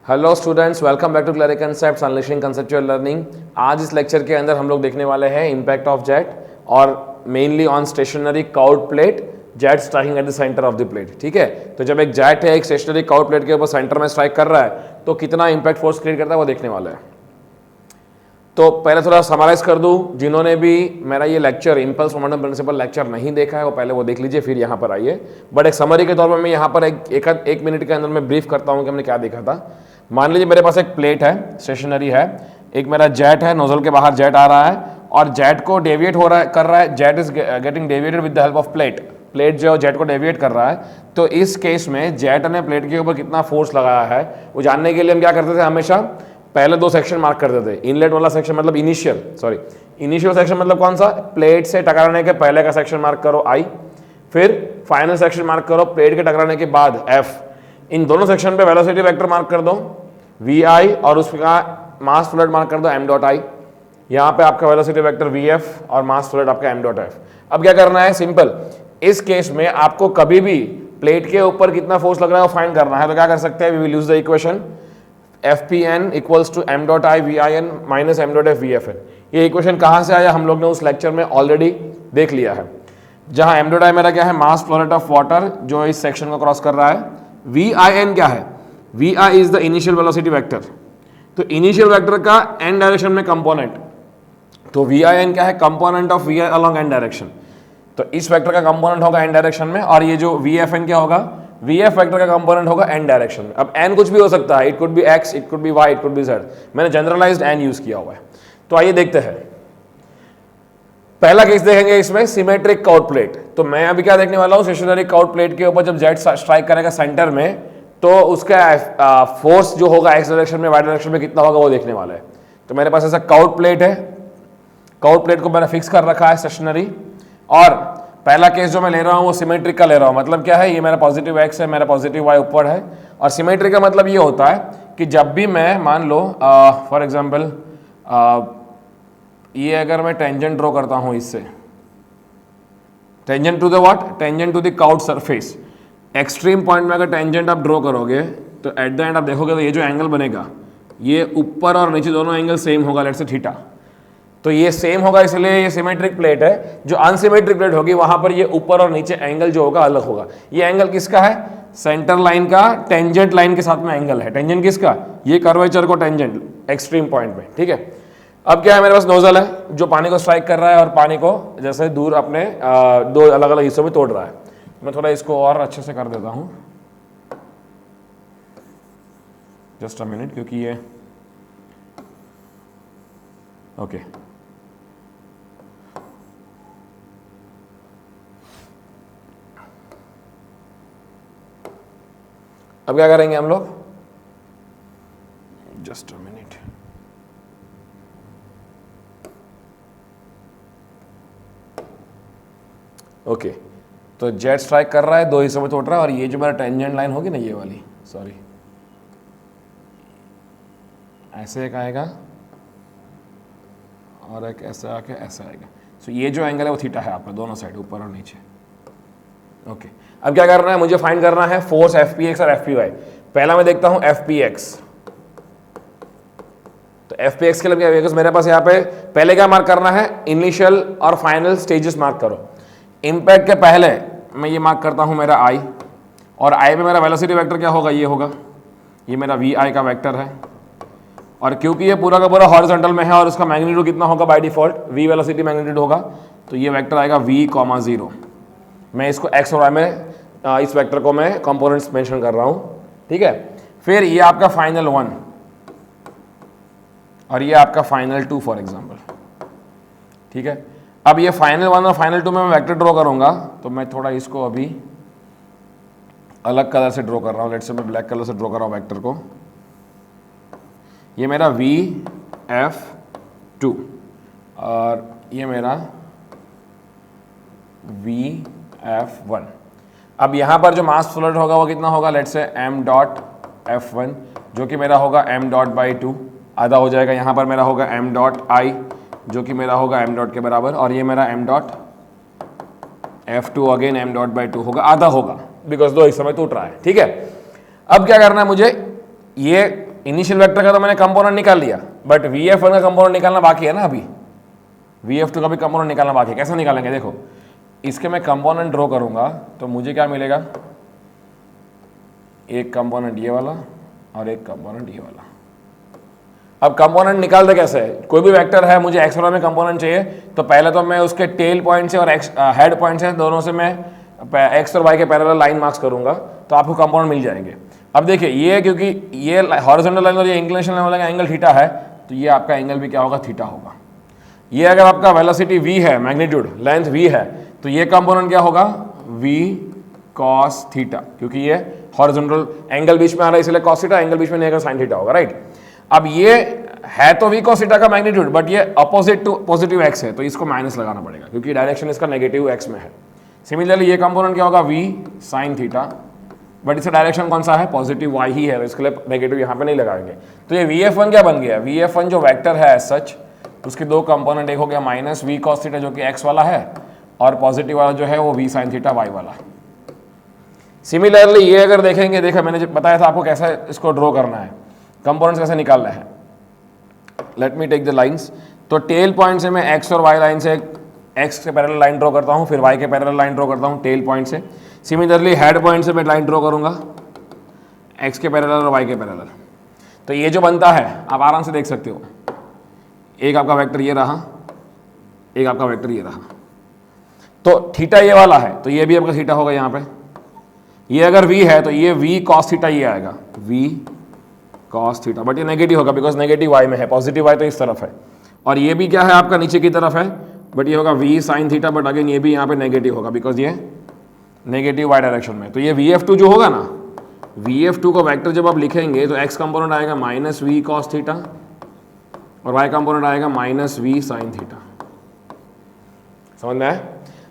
Hello students, welcome back to Clarick Concepts unleashing conceptual learning. आज इस lecture के अंदर हम लोग देखने वाले हैं इम्पैक्ट ऑफ जेट और mainly on stationary curved plate jet striking at the centre of the plate. ठीक है, तो जब एक जेट है एक स्टेशनरी काउट प्लेट के ऊपर सेंटर में स्ट्राइक कर रहा है तो कितना इम्पैक्ट फोर्स क्रिएट करता है वो देखने वाला है। तो पहले थोड़ा समराइज कर दूं, जिन्होंने भी मेरा ये lecture impulse momentum principle lecture नहीं देखा है वो पहले वो देख लीजिए, फिर यहाँ पर आइए। बट एक समरी के तौर पर मैं यहाँ पर एक मिनट के अंदर मैं ब्रीफ करता हूँ कि हमने क्या देखा था। मान लीजिए मेरे पास एक प्लेट है, स्टेशनरी है, एक मेरा जेट है, नोजल के बाहर जेट आ रहा है और जेट को डेविएट हो रहा है कर रहा है, jet is getting deviated with the help of plate. Plate जो जेट को डेविएट कर रहा है, तो इस केस में जेट ने प्लेट के ऊपर कितना फोर्स लगाया है वो जानने के लिए हम क्या करते थे, हमेशा पहले दो सेक्शन मार्क करते थे। इनलेट वाला सेक्शन मतलब इनिशियल सेक्शन मतलब कौन सा, प्लेट से टकराने के पहले का सेक्शन मार्क करो आई, फिर फाइनल सेक्शन मार्क करो प्लेट के टकराने के बाद एफ। इन दोनों सेक्शन पे वेलोसिटी वेक्टर मार्क कर दो वी आई और उसका मास फ्लड मार्क कर दो एम डॉट आई। यहाँ पे आपका वेलोसिटी वेक्टर वी एफ और मास फ्लड आपका एम डॉट एफ। अब क्या करना है, सिंपल, इस केस में आपको कभी भी प्लेट के ऊपर कितना फोर्स लग रहा है वो फाइंड करना है। तो क्या कर सकते हैं, we will use the equation FPN equals to m dot I V I N minus m dot F V F N. ये इक्वेशन कहाँ से आया, हम लोग ने उस लेक्चर में ऑलरेडी देख लिया है। जहाँ m डॉट आई मेरा क्या है, mass flow rate of water जो इस सेक्शन को क्रॉस कर रहा है। वी आई एन क्या है, V I is the initial velocity vector. तो इनिशियल वेक्टर का एन डायरेक्शन में कंपोनेंट, तो वी आई एन क्या है, component of V I along N direction. तो इस वेक्टर का कंपोनेंट होगा एन डायरेक्शन में और ये जो वी एफ एन क्या होगा, वी एफ वेक्टर का कंपोनेंट होगा एन डायरेक्शन में। अब एन कुछ भी हो सकता है, it could be X, it could be Y, it could be Z. मैंने जनरलाइज्ड एन यूज किया हुआ है। तो आइए देखते हैं, पहला केस देखेंगे इसमें सिमेट्रिक काउट प्लेट। तो मैं अभी क्या देखने वाला हूं, स्टेशनरी काउट प्लेट के ऊपर जब जेट स्ट्राइक करेगा सेंटर में तो उसका फोर्स जो होगा एक्स डायरेक्शन में वाई डायरेक्शन में कितना होगा वो देखने वाला है। तो मेरे पास ऐसा काउट प्लेट है, काउट प्लेट को मैंने फिक्स कर रखा है स्टेशनरी, और पहला केस जो मैं ले रहा हूँ वो सिमेट्रिक का ले रहा हूँ। मतलब क्या है, ये मेरा पॉजिटिव एक्स है, मेरा पॉजिटिव वाई ऊपर है। और सिमेट्रिक का मतलब ये होता है कि जब भी मैं मान लो फॉर एग्जांपल ये अगर मैं टेंजेंट ड्रॉ करता हूँ इससे, tangent to the what, tangent to the curved surface. Extreme point में अगर टेंजेंट आप ड्रॉ करोगे तो एट द एंड आप देखोगे तो ये जो एंगल बनेगा ये ऊपर और नीचे दोनों एंगल सेम होगा, लेट्स से थीटा। तो ये सेम होगा, इसलिए ये सिमेट्रिक प्लेट है। जो अनसिमेट्रिक प्लेट होगी वहां पर ये ऊपर और नीचे एंगल जो होगा अलग होगा। ये एंगल किसका है, सेंटर लाइन का टेंजेंट लाइन के साथ में एंगल है। टेंजेंट किसका, ये कर्वेचर को टेंजेंट एक्सट्रीम पॉइंट में। ठीक है, अब क्या है, मेरे पास नोजल है जो पानी को स्ट्राइक कर रहा है और पानी को जैसे दूर अपने दो अलग अलग हिस्सों में तोड़ रहा है। मैं थोड़ा इसको और अच्छे से कर देता हूं, जस्ट अ मिनट, क्योंकि ये ओके अब क्या करेंगे हम लोग, जस्ट अ मिनट, ओके। तो जेट स्ट्राइक कर रहा है, दो हिस्सों में तोड़ रहा है, और ये जो मेरा टेंजेंट लाइन होगी ना, ये वाली, सॉरी, ऐसे एक आएगा और एक ऐसे आके ऐसे आएगा। सो ये जो एंगल है वो थीटा है आपका, दोनों साइड ऊपर और नीचे। ओके, अब क्या करना है, मुझे फाइंड करना है फोर्स एफ पी एक्स और एफ पी वाई। पहला मैं देखता हूं एफ पी एक्स। तो एफ पी एक्स के लिए क्या है, मेरे पास यहाँ पे पहले क्या मार्क करना है, इनिशियल और फाइनल स्टेजेस मार्क करो। इंपैक्ट के पहले मैं ये मार्क करता हूं मेरा आई, और आई में मेरा वेलोसिटी वेक्टर क्या होगा, ये होगा, ये मेरा वी आई का वेक्टर है। और क्योंकि ये पूरा का पूरा हॉरिजॉन्टल में है और उसका मैग्नीट्यूड कितना होगा by default, V velocity magnitude होगा, तो ये वेक्टर आएगा v, 0। मैं इसको x और y में इस वेक्टर को मैं कंपोनेंट्स मेंशन कर रहा हूँ। ठीक है, फिर ये आपका फाइनल 1 और ये आपका फाइनल 2 फॉर एग्जांपल। ठीक है, अब ये फाइनल 1 और फाइनल 2 में मैं वेक्टर ड्रॉ करूंगा, तो मैं थोड़ा इसको अभी अलग कलर से ड्रॉ कर रहा हूँ। लेट्स से मैं ब्लैक कलर से ड्रॉ कर रहा हूँ वेक्टर को। ये मेरा वी एफ 2 और ये मेरा वी एफ 1। अब यहाँ पर जो मास फ्लड होगा वो कितना होगा, let's say m dot F 1, जो कि मेरा होगा m डॉट बाई 2, आधा हो जाएगा। यहाँ पर मेरा होगा m डॉट आई, जो कि मेरा होगा m डॉट के बराबर, और ये मेरा m dot F 2 again m dot by 2 होगा, आधा होगा, बिकॉज दो हिस्सों में टूट रहा है। ठीक है, अब क्या करना है मुझे, ये इनिशियल वेक्टर का तो मैंने कंपोनेंट निकाल लिया, बट VF1 का कंपोनेंट निकालना बाकी है ना अभी, VF2 का भी कंपोनेंट निकालना बाकी है। कैसे निकालेंगे, देखो इसके मैं कंपोनेंट ड्रॉ करूंगा तो मुझे क्या मिलेगा, एक कंपोनेंट ये वाला और एक कंपोनेंट ये वाला। अब कंपोनेंट निकालते कैसे है, कोई भी वेक्टर है मुझे एक्स वाला में कंपोनेंट चाहिए तो पहले तो मैं उसके टेल पॉइंट से और हेड पॉइंट से दोनों से मैं एक्स और वाई के पैरेलल लाइन मार्क्स करूंगा तो आपको कंपोनेंट मिल जाएंगे। अब देखिए ये क्योंकि ये हॉरिजॉन्टल लाइन और ये इंक्लिनेशन लाइन वाला एंगल थीटा है तो ये आपका एंगल भी क्या होगा, थीटा होगा। ये अगर आपका वेलोसिटी v है, मैग्नीट्यूड लेंथ v है तो ये कंपोनेंट क्या होगा, v cos थीटा, क्योंकि ये हॉरिजॉन्टल एंगल बीच में आ रहा है इसलिए cos थीटा, एंगल बीच में नहीं आएगा sin थीटा होगा, राइट। अब ये है तो v cos थीटा का मैग्नीट्यूड, बट ये अपोजिट टू पॉजिटिव x है तो इसको माइनस लगाना पड़ेगा क्योंकि डायरेक्शन इसका नेगेटिव x में है। सिमिलरली ये कंपोनेंट क्या होगा, v sin थीटा, बट इसका डायरेक्शन कौन सा है, पॉजिटिव y ही है तो इसके लिए नेगेटिव यहाँ पे नहीं लगाएंगे। तो ये VF1 क्या बन गया, VF1 जो वेक्टर है एज सच उसके दो कंपोनेंट, एक हो गया माइनस v cos थीटा जो कि x वाला है और पॉजिटिव वाला जो है वो v sin थीटा y वाला। सिमिलरली ये अगर देखेंगे, देखा मैंने बताया था आपको कैसे इसको ड्रॉ करना है, कंपोनेंट्स कैसे निकालना है। Let me take the lines. तो टेल पॉइंट से मैं x और y लाइन से x के पैरेलल लाइन ड्रॉ करता हूँ, फिर y के पैरेलल लाइन ड्रॉ करता हूँ टेल पॉइंट से। सिमिलरली हेड पॉइंट से मैं लाइन ड्रॉ करूंगा x के पैरेलल और y के पैरेलल। तो ये जो बनता है आप आराम से देख सकते हो, एक आपका वेक्टर ये रहा, एक आपका वेक्टर ये रहा। तो थीटा ये वाला है तो ये भी आपका थीटा होगा यहाँ पे। ये अगर v है तो ये v cos थीटा ये आएगा, v cos थीटा, बट ये नेगेटिव होगा बिकॉज नेगेटिव y में है, पॉजिटिव y तो इस तरफ है। और ये भी क्या है आपका नीचे की तरफ है, बट ये होगा v sin theta, but again ये भी यहाँ पे नेगेटिव होगा बिकॉज ये नेगेटिव y डायरेक्शन में। तो ये VF2 जो होगा ना, VF2 को वेक्टर जब आप लिखेंगे तो x कंपोनेंट आएगा माइनस v cos थीटा और y कंपोनेंट आएगा माइनस v sin थीटा। समझ में आया?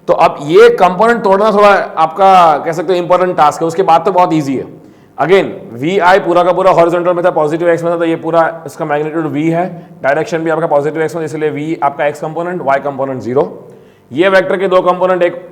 तो अब ये कंपोनेंट तोड़ना थोड़ा आपका कह सकते हो इंपॉर्टेंट टास्क है, उसके बाद तो बहुत ईजी है। अगेन vi पूरा का पूरा हॉरिजॉन्टल में था, पॉजिटिव x में था, तो ये पूरा इसका मैग्नीट्यूड v है, डायरेक्शन भी आपका पॉजिटिव x में, इसलिए v आपका x कंपोनेंट, y कंपोनेंट 0। ये वेक्टर के दो कंपोनेंट, एक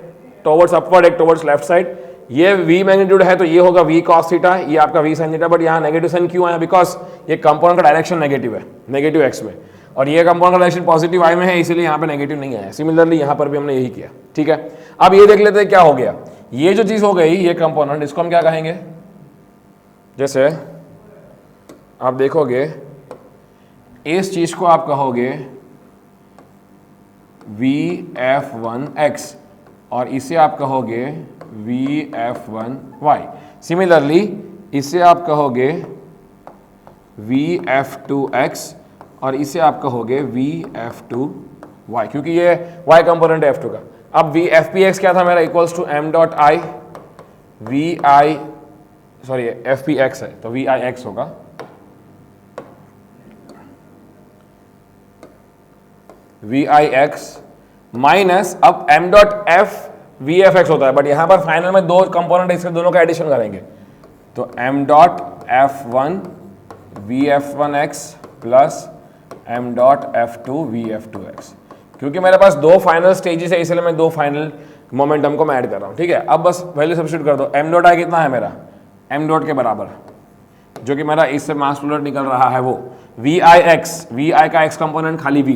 टुवर्ड्स अपवर्ड एक टुवर्ड्स लेफ्ट साइड। ये v मैग्नीट्यूड है तो ये होगा v cos थीटा, ये आपका v sin थीटा, बट यहाँ नेगेटिव साइन क्यों आया, बिकॉज ये कंपोनेंट का डायरेक्शन नेगेटिव है, नेगेटिव x में, और ये कंपोनेंट का डायरेक्शन पॉजिटिव y में है इसलिए यहाँ पे नेगेटिव नहीं आया। सिमिलरली यहाँ पर भी हमने यही किया, ठीक है। अब ये देख लेते हैं क्या हो गया, ये जो चीज हो गई ये कंपोनेंट, इसको हम क्या कहेंगे, जैसे आप देखोगे इस चीज को आप कहोगे VF1x और इसे आप कहोगे VF1y। सिमिलरली इसे आप कहोगे VF2x और इसे आप कहोगे VF2y, क्योंकि ये y कंपोनेंट है F2 का। अब FPX क्या था मेरा, equals to m dot I VI, sorry FPX है तो VIX होगा VIX माइनस, अब m डॉट f VFX होता है, बट यहां पर फाइनल में दो कंपोनेंट है, इसके दोनों का एडिशन करेंगे तो m dot F1 VF1x plus m dot F2 VF2x। क्योंकि मेरे पास दो फाइनल स्टेजेस है इसलिए मैं दो फाइनल मोमेंटम को मैं ऐड कर रहा हूं, ठीक है। अब बस वैल्यू सब्स्टिट्यूट कर दो, m डॉट आई कितना है मेरा, m डॉट के बराबर, जो कि मेरा इससे मास प्रोडक्ट निकल रहा है वो VIX, VI का x कंपोनेंट खाली v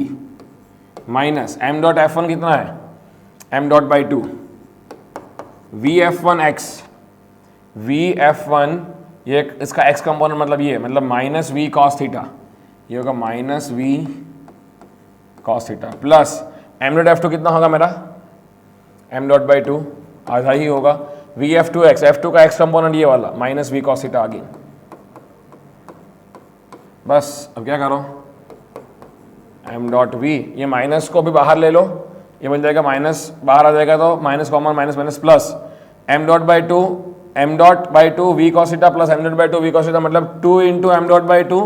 minus m dot F1 कितना है, m dot by 2 VF1x, VF1 ये इसका x कंपोनेंट मतलब ये, मतलब माइनस v cos थीटा, ये होगा minus v cos theta plus m dot F2 कितना होगा मेरा, m डॉट बाई 2 आधा ही होगा VF2x, F2 का x कंपोनेंट ये वाला माइनस v cos थीटा आगे। बस अब क्या करो, m डॉट v, ये माइनस को भी बाहर ले लो, ये बन जाएगा माइनस, बाहर आ जाएगा तो minus common minus minus plus m dot by 2, m dot by 2 v cos theta plus m dot by 2 v cos theta, मतलब 2 into m dot by 2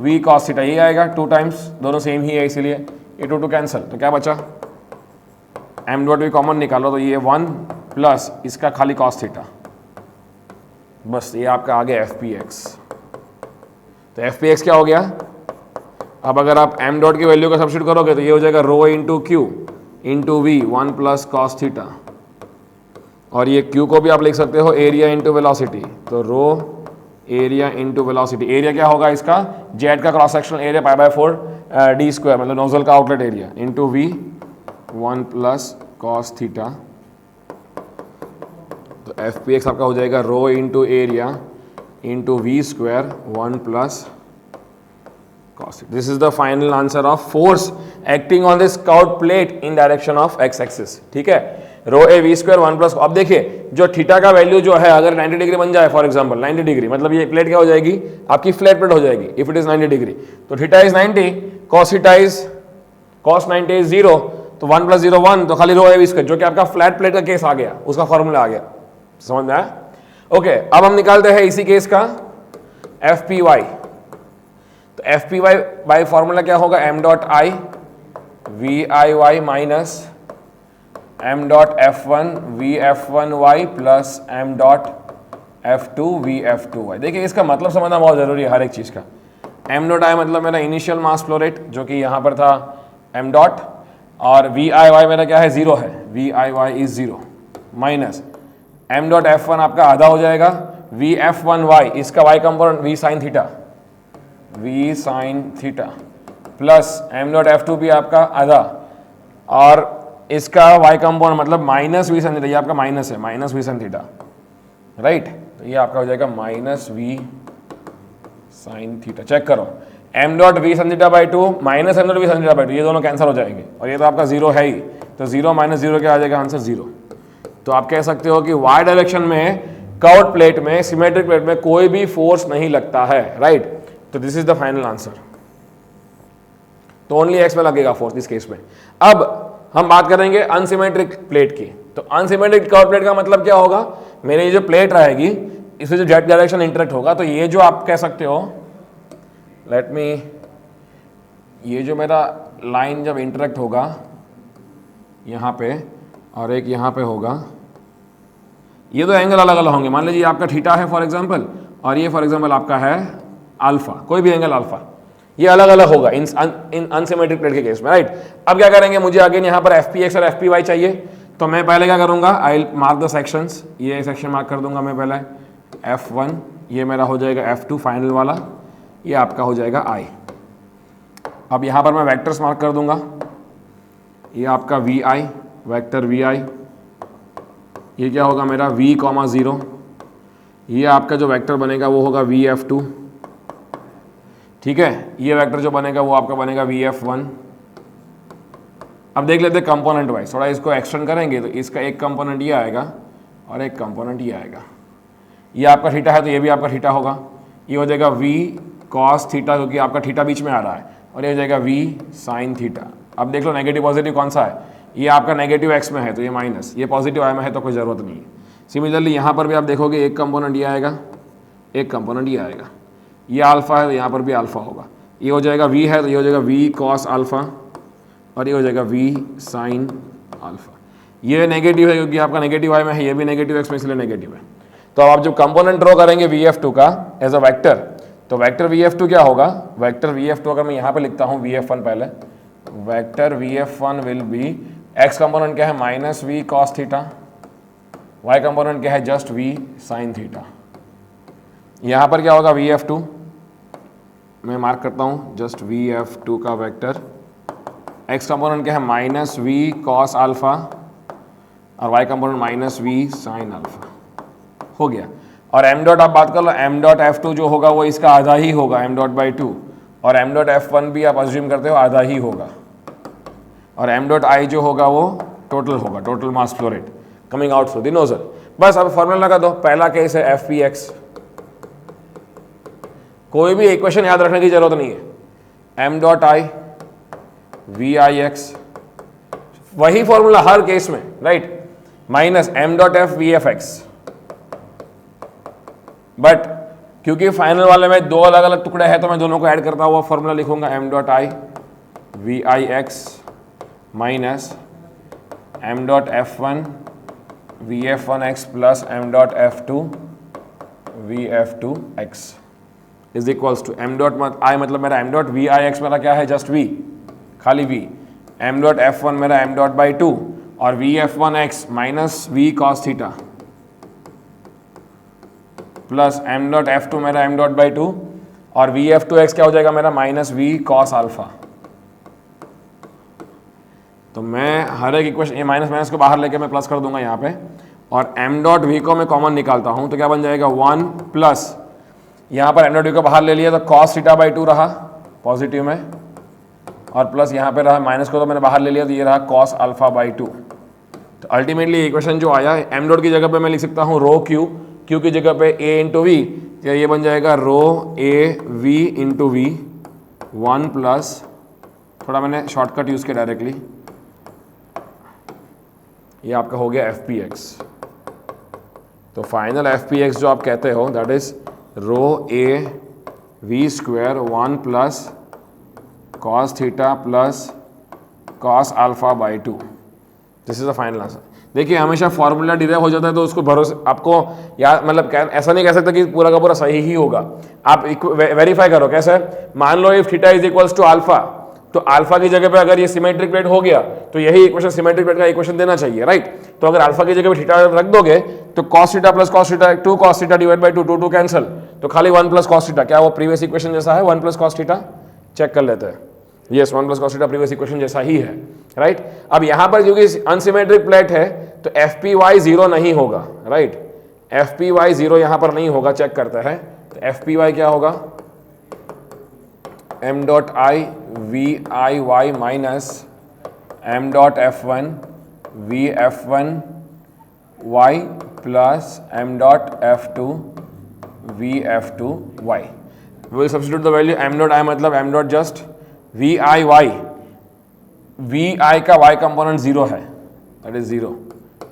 v cos theta, ये आएगा 2 टाइम्स, दोनों सेम ही है इसलिए ये 2 कैंसिल, तो क्या बचा, m डॉट v कॉमन निकालो तो ये 1 प्लस इसका खाली cos थीटा, बस ये आपका आ गया FPX। तो FPX क्या हो गया, अब अगर आप m डॉट की वैल्यू का सब्स्टिट्यूट करोगे तो ये हो जाएगा rho into Q into V 1 plus cos theta, और ये q को भी आप लिख सकते हो एरिया इंटू वेलोसिटी, तो rho area into velocity. Area क्या होगा इसका, जेट का cross sectional area pi by 4 D square, मतलब नोजल का outlet area, into V 1 plus cos theta. तो एफ पी एक्स आपका हो जाएगा rho into area into V square 1 plus cos it. This is the final answer of force acting on this curved plate in direction of x axis. ठीक है, रो A V square 1 plus. अब देखिए जो theta का value जो है अगर 90 degree बन जाए, फॉर एग्जांपल 90 डिग्री, मतलब ये प्लेट क्या हो जाएगी आपकी, फ्लैट प्लेट हो जाएगी इफ इट इज 90 डिग्री। तो theta is 90, cos theta is cos 90 is 0, तो 1 प्लस 0 1, तो खाली रो ए वी स्क्वायर, जो कि आपका फ्लैट प्लेट का केस आ गया, उसका फॉर्मूला आ गया। समझ में आया? ओके, अब हम निकालते हैं इसी केस का एफ पी वाई। तो F P Y by formula क्या होगा, M dot I V I Y minus M dot F one V F one Y plus M dot F two V F two Y. देखिए इसका मतलब समझना बहुत जरूरी है हर एक चीज का। एम डॉट आई मतलब मेरा इनिशियल मास फ्लो रेट जो कि यहाँ पर था एम डॉट, और वी आई वाई मेरा क्या है, जीरो है, V I Y is zero, minus M dot F one आपका आधा हो जाएगा, वी एफ वन वाई इसका Y component V sine theta, V sine theta, plus M dot F two भी आपका आधा, और इसका वाई कंपोनेंट मतलब माइनस वी साइन थीटा, ये आपका माइनस है, minus V sine theta, right. तो ये आपका हो जाएगा minus V sine theta. Check करो, M dot V sine theta by 2 minus M dot V sine theta by 2, ये दोनों कैंसिल हो जाएंगे, और ये तो आपका जीरो है ही, तो जीरो माइनस जीरो क्या आ जाएगा आंसर, जीरो। तो आप कह सकते हो कि वाई डायरेक्शन में कर्व्ड प्लेट में, सिमेट्रिक प्लेट में कोई भी फोर्स नहीं लगता है, राइट। तो this is the final answer. तो ओनली एक्स में लगेगा फोर्स इस केस में। अब हम बात करेंगे अनसिमेट्रिक प्लेट की। तो अनसिमेट्रिक कर्व प्लेट का मतलब क्या होगा, मेरी ये जो प्लेट रहेगी इसमें जो जेट डायरेक्शन इंटरेक्ट होगा, तो ये जो आप कह सकते हो, लेट मी, ये जो मेरा लाइन जब इंटरेक्ट होगा यहाँ पे और एक यहाँ पे होगा, ये दो एंगल अलग अलग होंगे। मान लीजिए आपका थीटा है फॉर एग्जांपल, और ये फॉर एग्जांपल आपका है अल्फा, कोई भी एंगल अल्फा, ये अलग अलग होगा इन अनसिमेट्रिक प्लेट के केस में, राइट। अब क्या करेंगे, मुझे अगेन यहाँ पर एफ पी एक्स और एफ पी वाई चाहिए, तो मैं पहले क्या करूँगा, आई मार्क द सेक्शंस, ये सेक्शन मार्क कर दूंगा मैं पहले, F1 ये मेरा हो जाएगा F2 फाइनल वाला, ये आपका हो जाएगा I। अब यहाँ पर मैं वेक्टर्स मार्क कर दूंगा, ये आपका VI, वेक्टर VI, ये क्या होगा मेरा V, 0, ये आपका जो वेक्टर बनेगा वो होगा VF2, ठीक है। ये वेक्टर जो बनेगा वो आपका बनेगा VF1। अब देख लेते हैं कंपोनेंट वाइज, थोड़ा इसको एक्सटेंड करेंगे तो इसका एक कंपोनेंट ये आएगा और एक कंपोनेंट ये आएगा। ये आपका थीटा है तो ये भी आपका थीटा होगा, ये हो जाएगा V cos थीटा क्योंकि आपका थीटा बीच में आ रहा है, और ये हो जाएगा V sin थीटा। अब देख लो नेगेटिव पॉजिटिव कौन सा है, ये आपका नेगेटिव x में है तो ये माइनस, ये पॉजिटिव y में है तो कोई ज़रूरत नहीं है। सिमिलरली यहाँ पर भी आप देखोगे एक कंपोनेंट ये आएगा, एक कंपोनेंट ये आएगा, ये अल्फा है तो यहाँ पर भी अल्फा होगा, ये हो जाएगा V है तो ये हो जाएगा V cos अल्फा, और ये हो जाएगा V sin अल्फा। ये नेगेटिव है क्योंकि आपका नेगेटिव y में है, ये भी नेगेटिव x में इसलिए नेगेटिव है। तो अब आप जब कंपोनेंट ड्रॉ करेंगे VF2 का एज अ वेक्टर, तो वेक्टर VF2 क्या होगा, वेक्टर VF2 अगर मैं यहाँ पे लिखता हूँ VF1 पहले, vector VF1 will be, x component क्या है minus V cos theta, y component क्या है जस्ट V sin थीटा। यहाँ पर क्या होगा VF2, मैं मार्क करता हूँ जस्ट VF2 का वेक्टर, x कंपोनेंट क्या है माइनस V cos अल्फा, और y component minus V sin alpha, हो गया। और m डॉट आप बात कर लो, m डॉट F2 जो होगा वो इसका आधा ही होगा m डॉट बाई 2, और m डॉट F1 भी आप अज्यूम करते हो आधा ही होगा, और m डॉट I जो होगा वो टोटल होगा, total mass flow rate coming out through the nozzle. बस अब फॉर्मूला लगा दो, पहला केस है FPX, कोई भी इक्वेशन याद रखने की जरूरत नहीं है, m डॉट I VIX, वही फॉर्मूला हर केस में, right, minus m dot F VFX। But क्योंकि फाइनल वाले में दो अलग अलग टुकड़े हैं तो मैं दोनों को ऐड करता हुआ फॉर्मूला लिखूंगा, m dot I VIX minus m dot F1 VF1X plus m dot F2 VF2X is equals to m dot I मतलब मेरा m डॉट VIX मेरा क्या है जस्ट V, खाली V, m डॉट F1 मेरा m डॉट बाई 2, और VF1X minus V cos theta plus M dot F two मेरा M dot by two, और वी एफ टू एक्स क्या हो जाएगा मेरा माइनस वी कॉस अल्फा। तो मैं हर एक इक्वेशन ये माइनस माइनस को बाहर लेके मैं प्लस कर दूंगा यहाँ पे, और एम डॉट वी को मैं कॉमन निकालता हूँ तो क्या बन जाएगा 1 प्लस यहाँ पर एम डॉट वी को बाहर ले लिया तो कॉस थीटा बाई टू रहा पॉजिटिव में, और प्लस यहाँ पे रहा माइनस को तो मैंने बाहर ले लिया तो ये रहा कॉस अल्फा बाई टू। तो अल्टीमेटली इक्वेशन जो आया एम डॉट की जगह पे मैं लिख सकता हूँ रो क्यू, क्यू की जगह पे ए इंटू वी, तो ये बन जाएगा rho A V into V 1 plus, थोड़ा मैंने शॉर्टकट यूज़ किया डायरेक्टली, ये आपका हो गया एफ पी एक्स। तो फाइनल एफ पी एक्स जो आप कहते हो that is rho A V square 1 plus cos theta plus cos alpha by two, this is the final answer. देखिए हमेशा फॉर्मूला डिराइव हो जाता है तो उसको भरोसे आपको यार मतलब ऐसा नहीं कह सकता कि पूरा का पूरा सही ही होगा, आप वेरीफाई करो कैसे। मान लो if theta is equals to alpha, तो अल्फा की जगह पे अगर ये सिमेट्रिक प्लेट हो गया तो यही इक्वेशन सिमेट्रिक प्लेट का इक्वेशन देना चाहिए, राइट। तो अगर अल्फा की जगह पे थीटा रख दोगे तो cos theta plus cos theta 2 cos theta divide by 2 2 cancel, तो खाली 1 प्लस cos थीटा, क्या वो प्रीवियस इक्वेशन जैसा है 1 प्लस cos थीटा, चेक कर लेते हैं। Yes 1 plus cos theta previous equation जैसा ही है, राइट। अब यहाँ पर क्योंकि अनसिमेट्रिक प्लेट है तो एफ पी वाई जीरो नहीं होगा, right. F P Y zero यहाँ पर नहीं होगा, चेक करते हैं। तो एफ पी वाई क्या होगा M dot I V I Y minus M dot F one V F one Y plus M dot F two V F two Y. We will substitute the value M dot I मतलब M dot just V I Y, V I का Y component zero है that is zero,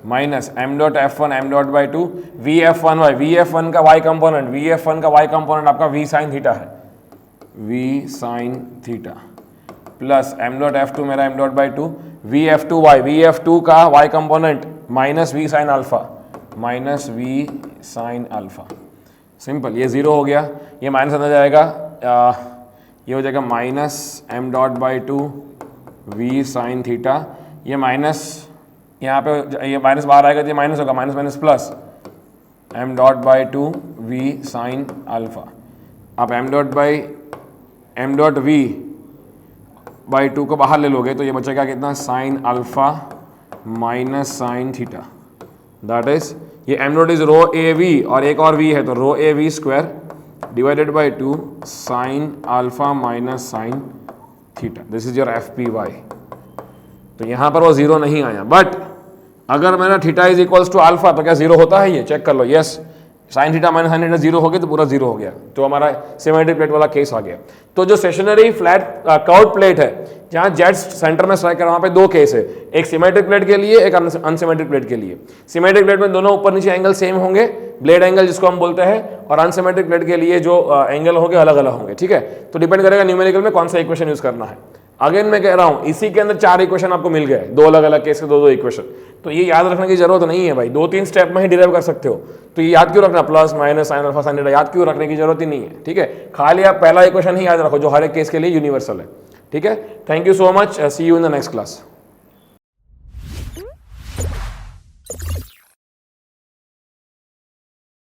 minus M dot F one M dot by two V F one Y, V F one का Y component, V F one का Y component आपका V sine theta है, V sine theta plus M dot F two मेरा M dot by two V F two Y, V F two का Y component minus V sine alpha, minus V sine alpha. Simple, ये zero हो गया, ये minus अंदर जाएगा, ये हो जाएगा minus M dot by two V sine theta, ये माइनस यहाँ पे ये माइनस बाहर आएगा तो ये माइनस होगा, minus minus plus M dot by two V sine alpha. आप M dot V by two को बाहर ले लोगे तो ये बचेगा कितना sine alpha minus sine theta, that is ये M dot is rho A V और एक और वी है तो rho A V square divided by two sine alpha minus sine theta, this is your F P Y. तो यहाँ पर वो जीरो नहीं आया, बट अगर मेरा theta is equals to alpha तो क्या जीरो होता है, ये चेक कर लो। Yes, sine theta minus sine theta zero हो गया तो पूरा जीरो हो गया, तो हमारा सिमेट्रिक प्लेट वाला केस आ गया। तो जो स्टेशनरी फ्लैट कर्व्ड प्लेट है जहाँ जेट सेंटर में स्ट्राइक कर वहाँ पे दो केस है, एक सिमेट्रिक प्लेट के लिए एक अनसिमेट्रिक प्लेट के लिए। सिमेट्रिक प्लेट में दोनों ऊपर नीचे एंगल सेम होंगे, ब्लेड एंगल जिसको हम बोलते हैं, और अनसिमेट्रिक प्लेट के लिए जो एंगल होंगे अलग अलग होंगे, ठीक है। तो डिपेंड करेगा न्यूमेरिकल में कौन सा इक्वेशन यूज करना है। अगेन मैं कह रहा हूं इसी के अंदर 4 इक्वेशन आपको मिल गए, दो अलग अलग केस के दो इक्वेशन, तो ये याद रखने की जरूरत नहीं है भाई, 2-3 स्टेप में ही डिराइव कर सकते हो। तो ये याद क्यों रखना, plus minus sine alpha sine theta याद क्यों रखने की जरूरत ही नहीं है, ठीक है। खाली आप पहला इक्वेशन ही याद रखो जो हर एक केस के लिए यूनिवर्सल है, ठीक है। Thank you so much, see you in the next class.